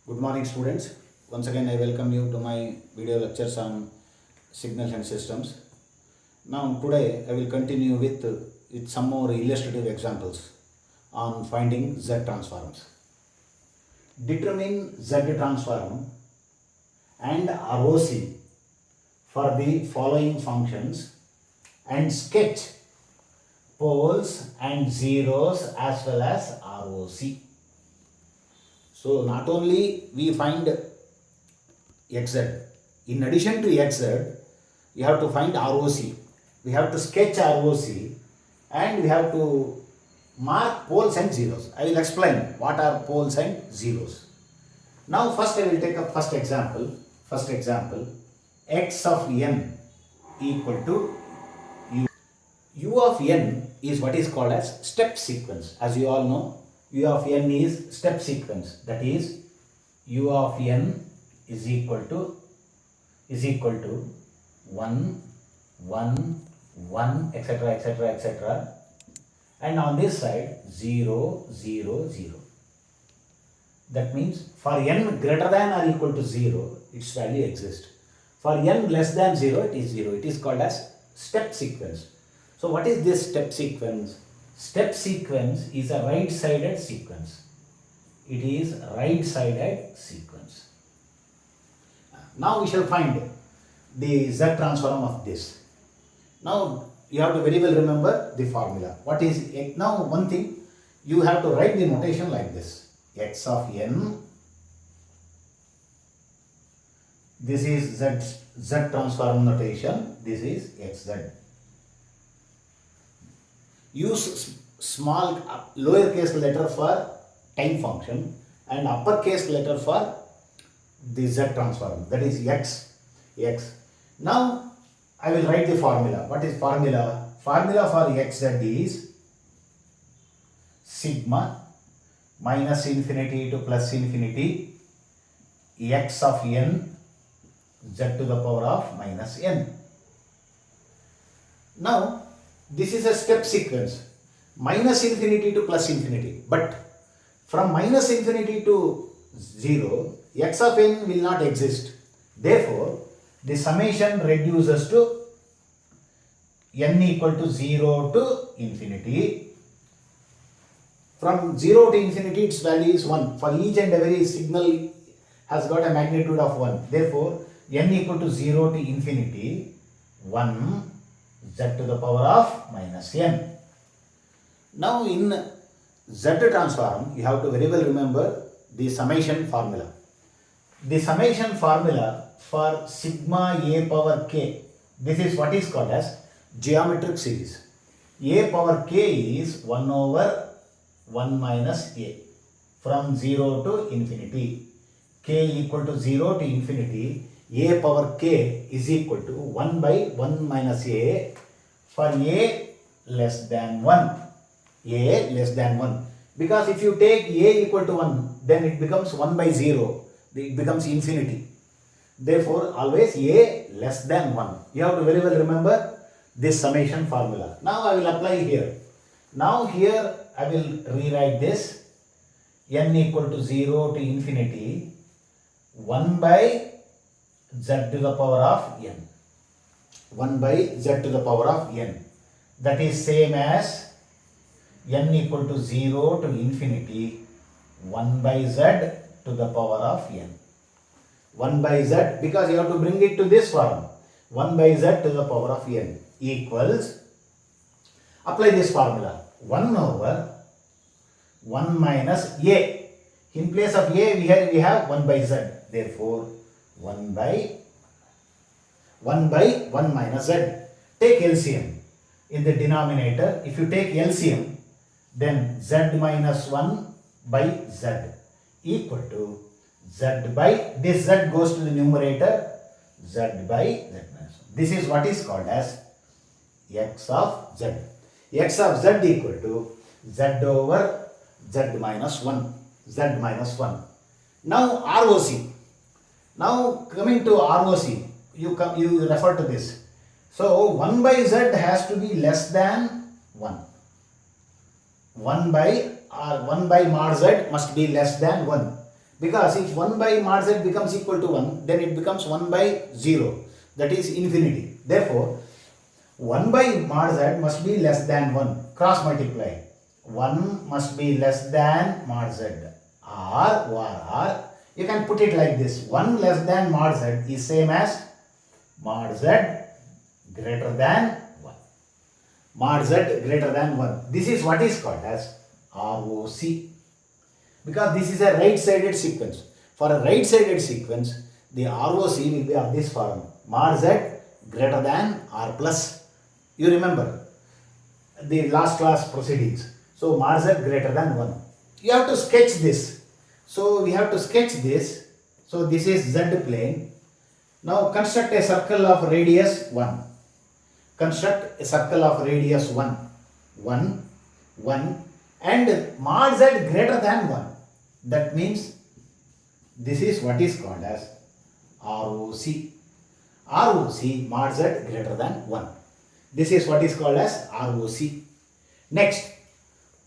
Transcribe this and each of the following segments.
Good morning, students. Once again, I welcome you to my video lectures on signals and systems. Now, today I will continue with some more illustrative examples on finding Z transforms. Determine Z transform and ROC for the following functions and sketch poles and zeros as well as ROC. So not only we find xz, in addition to xz, we have to find ROC. We have to sketch ROC and we have to mark poles and zeros. I will explain what are poles and zeros. Now first I will take up first example. First example, x of n equal to u. U of n is what is called as step sequence. As you all know, U of n is step sequence. That is, U of n is equal to 1, 1, 1, etc., etc., etc. And on this side 0, 0, 0. That means for n greater than or equal to 0, its value exists. For n less than 0, it is 0. It is called as step sequence. So what is this step sequence? Step sequence is a right-sided sequence. It is right-sided sequence. Now we shall find the Z transform of this. Now you have to very well remember the formula. What is it? Now one thing, you have to write the notation like this. X of n, this is Z transform notation, this is xz. Use small lowercase letter for time function and uppercase letter for the Z transform, that is x. Now I will write the formula. What is formula? Formula for xz is sigma minus infinity to plus infinity x of n z to the power of minus n. Now this is a step sequence, minus infinity to plus infinity, but from minus infinity to 0, x of n will not exist. Therefore, the summation reduces to n equal to 0 to infinity. From 0 to infinity, its value is 1. For each and every signal has got a magnitude of 1. Therefore, n equal to 0 to infinity, 1 z to the power of minus n. Now in Z transform, you have to very well remember the summation formula. The summation formula for sigma a power k, this is what is called as geometric series. A power k is 1 over 1 minus a from 0 to infinity. K equal to 0 to infinity, a power k is equal to 1 by 1 minus a for a less than 1. A less than 1. Because if you take a equal to 1, then it becomes 1 by 0. It becomes infinity. Therefore, always a less than 1. You have to very well remember this summation formula. Now I will apply here. Now here I will rewrite this. N equal to 0 to infinity, 1 by z to the power of n. 1 by z to the power of n. That is same as n equal to 0 to infinity, 1 by z to the power of n. 1 by z, because you have to bring it to this form. 1 by z to the power of n equals, apply this formula, 1 over 1 minus a. In place of a, we have 1 by z. Therefore, 1 by 1 minus z. Take LCM in the denominator. If you take LCM, then z minus 1 by z equal to z by, this z goes to the numerator, z by z minus 1. This is what is called as x of z. X of z equal to z over z minus 1. Z minus 1. Now ROC. Now coming to ROC, you refer to this. So 1 by z has to be less than 1. 1 by mod z must be less than 1. Because if 1 by mod z becomes equal to 1, then it becomes 1 by 0, that is infinity. Therefore, 1 by mod z must be less than 1, cross multiply. 1 must be less than mod z, or you can put it like this: 1 less than mod z is same as mod z greater than 1. Mod z greater than 1. This is what is called as ROC, because this is a right-sided sequence. For a right-sided sequence, the ROC will be of this form: mod z greater than r plus. You remember the last class proceedings. So mod z greater than 1. You have to sketch this. So we have to sketch this. So this is z plane. Now construct a circle of radius 1. Construct a circle of radius 1, 1, 1, and mod z greater than 1. That means this is what is called as ROC. ROC, mod z greater than 1. This is what is called as ROC. Next,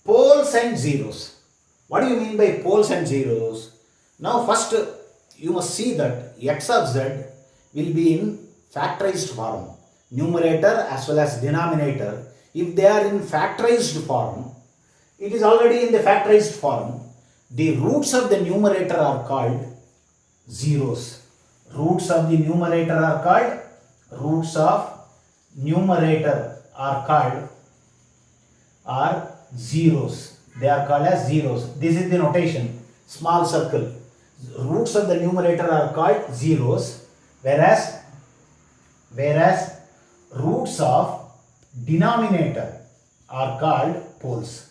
poles and zeros. What do you mean by poles and zeros? Now first you must see that x of z will be in factorized form, numerator as well as denominator. If they are in factorized form, it is already in the factorized form. The roots of the numerator are called zeros. Roots of the numerator are called zeros. They are called as zeros. This is the notation. Small circle. Roots of the numerator are called zeros, whereas roots of denominator are called poles.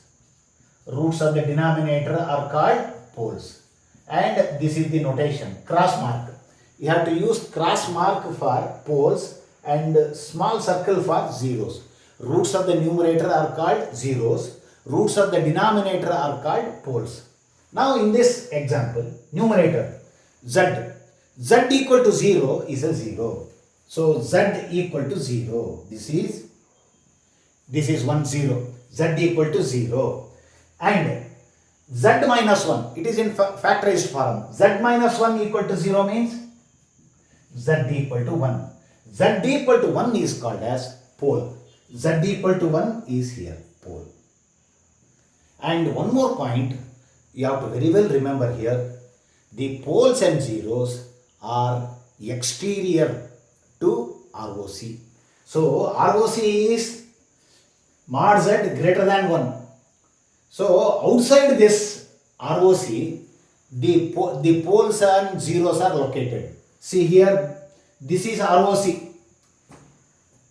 Roots of the denominator are called poles. And this is the notation, cross mark. You have to use cross mark for poles and small circle for zeros. Roots of the numerator are called zeros. Roots of the denominator are called poles. Now in this example, numerator z equal to 0 is a 0. So z equal to 0. This is 1 0. Z equal to 0. And z minus 1, it is in factorized form. Z minus 1 equal to 0 means z equal to 1. Z equal to 1 is called as pole. Z equal to 1 is here, pole. And one more point you have to very well remember here. The poles and zeros are exterior to ROC. So ROC is mod z greater than 1. So outside this ROC, the poles and zeros are located. See here, this is ROC.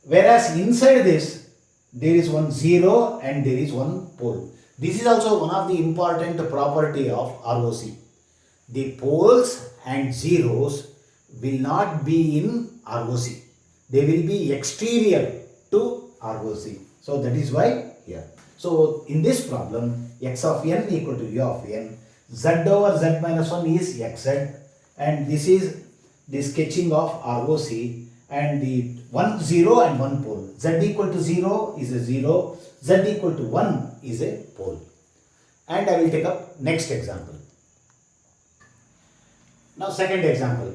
Whereas inside this, there is one 0 and there is one pole. This is also one of the important property of ROC. The poles and zeros will not be in ROC. They will be exterior to ROC. So that is why here. So in this problem, x of n equal to u of n, z over z minus 1 is xz, and this is the sketching of ROC, and the 1 0 and 1 pole. Z equal to 0 is a 0, z equal to 1 is a pole. And I will take up next example. Now second example,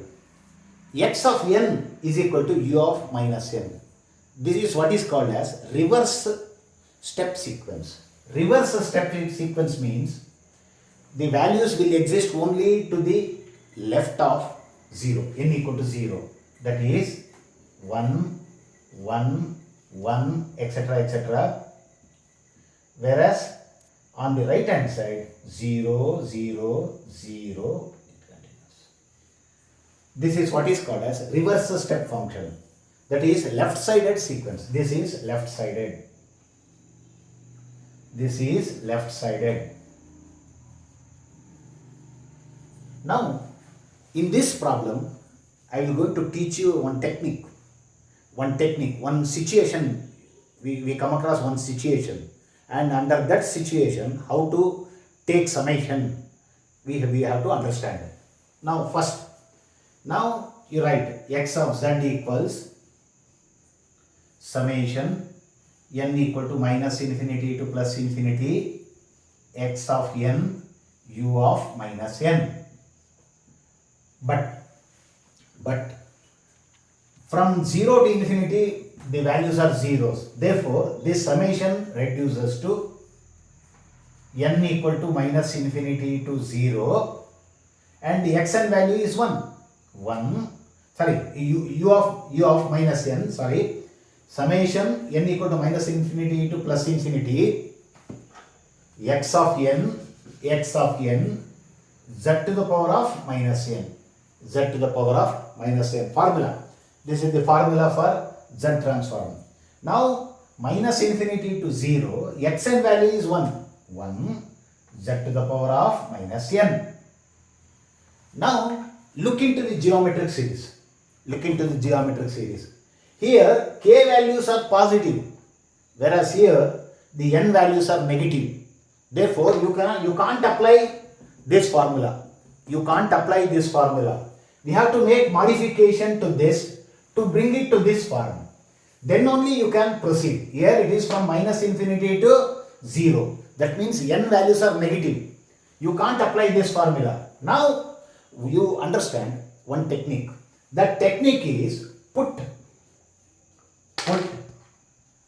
x of n is equal to u of minus n. This is what is called as reverse step sequence. Reverse step sequence means the values will exist only to the left of 0, n equal to 0. That is 1, 1, 1, etc., etc. Whereas on the right hand side, 0, 0, 0, it continues. This is what is called as reverse step function. That is left-sided sequence. This is left-sided. This is left-sided. Now, in this problem, I will going to teach you one technique, one situation. We come across one situation, and under that situation, how to take summation, we have to understand. Now, first, now you write x of z equals summation n equal to minus infinity to plus infinity x of n u of minus n. but from 0 to infinity the values are zeros. Therefore, this summation reduces to n equal to minus infinity to 0 and the xn value is 1. U of minus n, summation n equal to minus infinity to plus infinity x of n z to the power of minus n formula. This is the formula for z transform. Now minus infinity to 0, xn value is 1 z to the power of minus n. Now look into the geometric series. Here k values are positive, whereas here the n values are negative. Therefore, you can't apply this formula. We have to make modification to this to bring it to this form. Then only you can proceed. Here it is from minus infinity to 0. That means n values are negative. You can't apply this formula. Now you understand one technique. That technique is put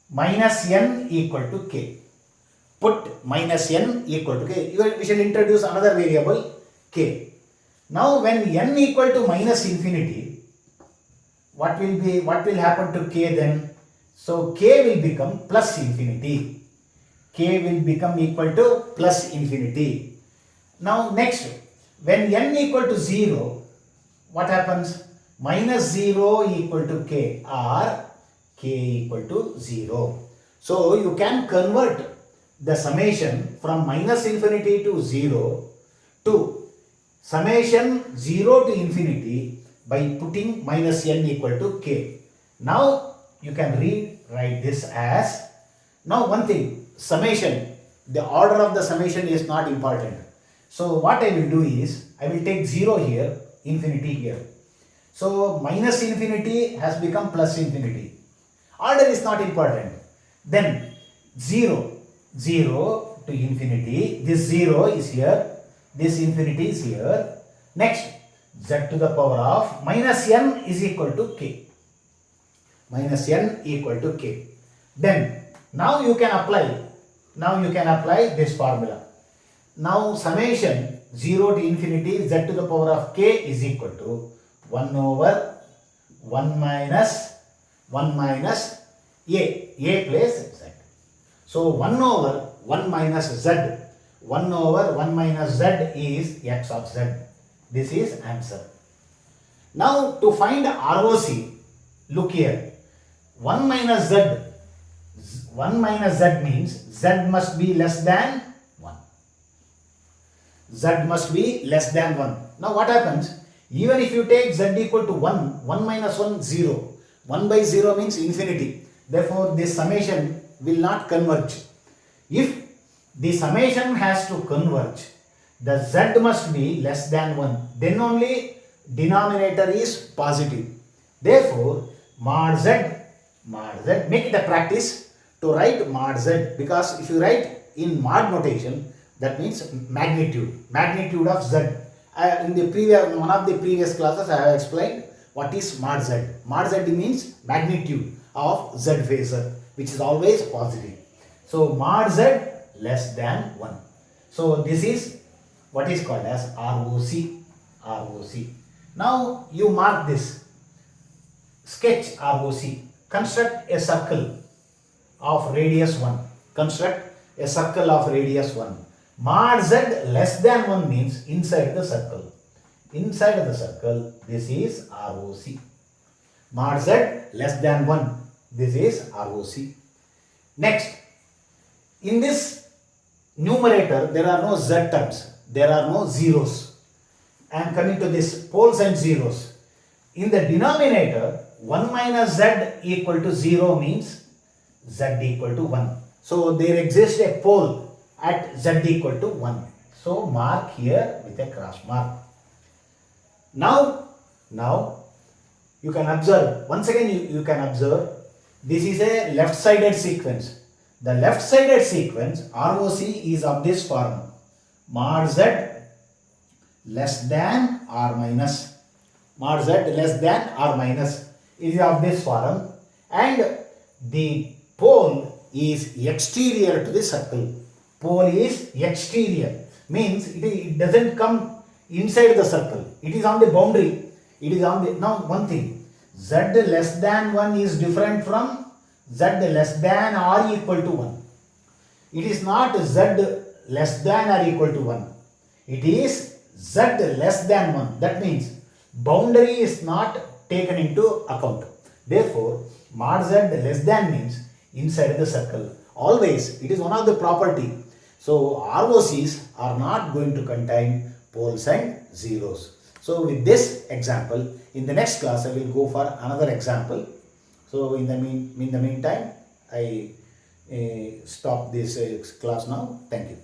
minus n equal to k. We shall introduce another variable k. Now when n equal to minus infinity, what will happen to k then? So k will become plus infinity. K will become equal to plus infinity. Now next, when n equal to 0, what happens? Minus 0 equal to k or k equal to 0. So you can convert the summation from minus infinity to 0 to summation 0 to infinity by putting minus n equal to k. Now you can write this as, now one thing, summation, the order of the summation is not important. So what I will do is, I will take 0 here, infinity here. So minus infinity has become plus infinity. Order is not important. Then 0 to infinity, this 0 is here, this infinity is here. Next, z to the power of minus n is equal to k. Then now you can apply this formula. Now summation 0 to infinity z to the power of k is equal to 1 over 1 minus a place z. So 1 over 1 minus z is x of z. This is answer. Now to find ROC, look here. 1 minus z means z must be less than 1. Now what happens? Even if you take z equal to 1 minus 1, 0. 1 by 0 means infinity. Therefore, this summation will not converge. If the summation has to converge, the z must be less than 1. Then only denominator is positive. Therefore, mod z, make it a practice to write mod z, because if you write in mod notation, that means magnitude of z. In the one of the previous classes I have explained what is mod z. Mod z means magnitude of z phasor, which is always positive. So mod z less than 1. So this is what is called as ROC. Now you mark this. Sketch ROC. Construct a circle of radius 1. Mod z less than 1 means inside the circle. This is ROC. Mod z less than 1. This is ROC. Next, in this numerator there are no z terms. There are no zeros. I am coming to this poles and zeros. In the denominator, 1 minus z equal to 0 means z equal to 1. So there exists a pole at z equal to 1. So mark here with a cross mark. Now you can observe, once again you can observe, this is a left-sided sequence. The left-sided sequence ROC is of this form. Mod z less than or minus mod z less than or minus is of this form, and the pole is exterior to the circle. Pole is exterior, means it doesn't come inside the circle, it is on the boundary, it is on the, now one thing, z less than 1 is different from z less than or equal to 1. It is not z less than or equal to 1, it is z less than 1. That means boundary is not taken into account. Therefore, mod z less than means inside the circle. Always, it is one of the property. So, ROCs are not going to contain poles and zeros. So, with this example, in the next class, I will go for another example. So, in the meantime, I stop this class now. Thank you.